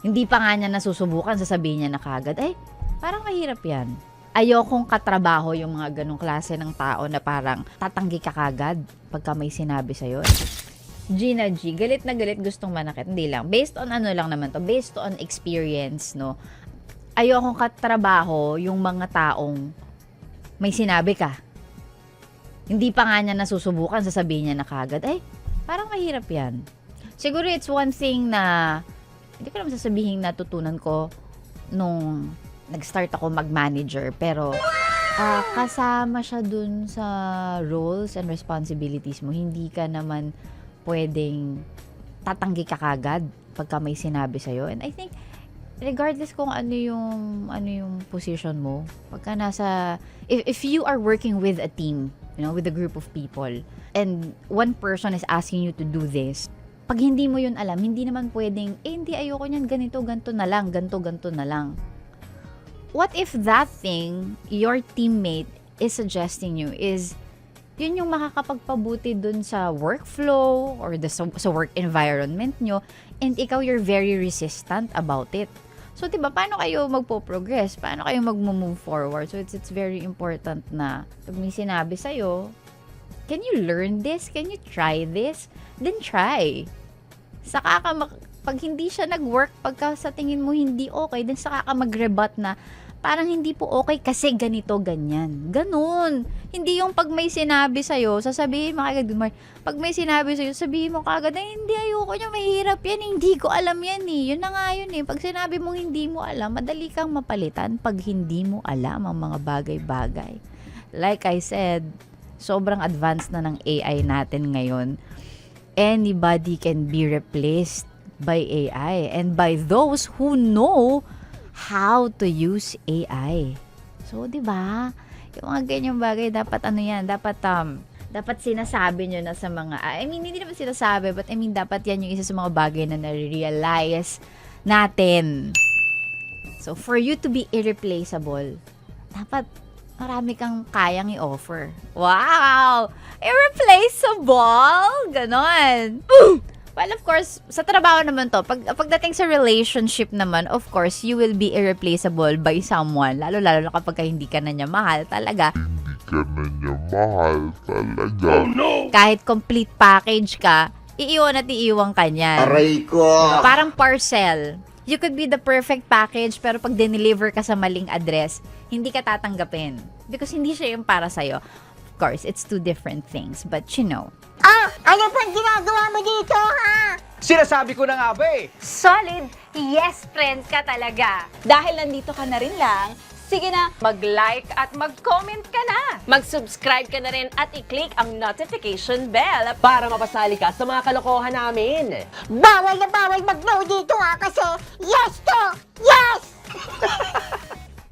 Hindi pa nga niya nasusubukan, sasabihin niya na kagad, ay, parang mahirap yan. Ayokong katrabaho yung mga ganong klase ng tao na parang tatanggi ka kagad pagka may sinabi sa'yo. Gina G, galit na galit, gustong manakit. Hindi lang. Based on ano lang naman to, based on experience, no? Ayokong katrabaho yung mga taong may sinabi ka. Hindi pa nga niya nasusubukan, sasabihin niya na kagad, ay, parang mahirap yan. Siguro it's one thing na, hindi ko naman sasabihin natutunan ko nung nag-start ako mag-manager, pero kasama siya dun sa roles and responsibilities mo. Hindi ka naman pwedeng tatanggi ka kagad pagka may sinabi sa'yo. And I think, regardless kung ano yung position mo, pagka nasa, if you are working with a team, you know, with a group of people, and one person is asking you to do this, pag hindi mo yun alam, hindi naman pwedeng, hindi, ayoko niyan, ganito, ganto na lang, ganto na lang. What if that thing your teammate is suggesting you is yun yung makakapagpabuti dun sa workflow or sa work environment nyo, and ikaw you're very resistant about it. So, diba, paano kayo magpo-progress? Paano kayo mag-move forward? So, it's very important na pag may sinabi sa'yo, can you learn this? Can you try this? Then try. Saka ka pag hindi siya nag-work, pagka sa tingin mo hindi okay, then saka ka mag-rebut na parang hindi po okay kasi ganito, ganyan. Ganun. Hindi yung pag may sinabi sa'yo, sasabihin mo kagad, pag may sinabi sa'yo, sabihin mo kagad, ay, hindi, ayoko niya, mahirap yan, hindi ko alam yan eh. Yun na nga yun eh. Pag sinabi mong hindi mo alam, madali kang mapalitan pag hindi mo alam ang mga bagay-bagay. Like I said, sobrang advanced na ng AI natin ngayon. Anybody can be replaced by AI and by those who know how to use AI. So, di ba? Yung mga ganyang bagay, dapat ano yan, dapat sinasabi nyo na sa mga, hindi naman sinasabi, but dapat yan yung isa sa mga bagay na na-realize natin. So, for you to be irreplaceable, dapat marami kang kayang i-offer. Wow! Irreplaceable! Ganon. Well, of course, sa trabaho naman to, pagdating sa relationship naman, of course, you will be irreplaceable by someone. Lalo-lalo na kapag hindi ka na niya mahal talaga. Oh, no! Kahit complete package ka, iiwan at iiwan ka niyan. Aray ko! Parang parcel. You could be the perfect package, pero pag deliver ka sa maling address, hindi ka tatanggapin. Because hindi siya yung para sa'yo. Of course, it's two different things. But you know. Ano pang ginagawa mo dito, ha? Sinasabi ko na nga ba eh. Solid yes friends ka talaga. Dahil nandito ka na rin lang, sige na, mag-like at mag-comment ka na. Mag-subscribe ka na rin at i-click ang notification bell. Para mapasali ka sa mga kalokohan namin. Bawal na bawal mag-no dito, ha? Kasi yes to yes!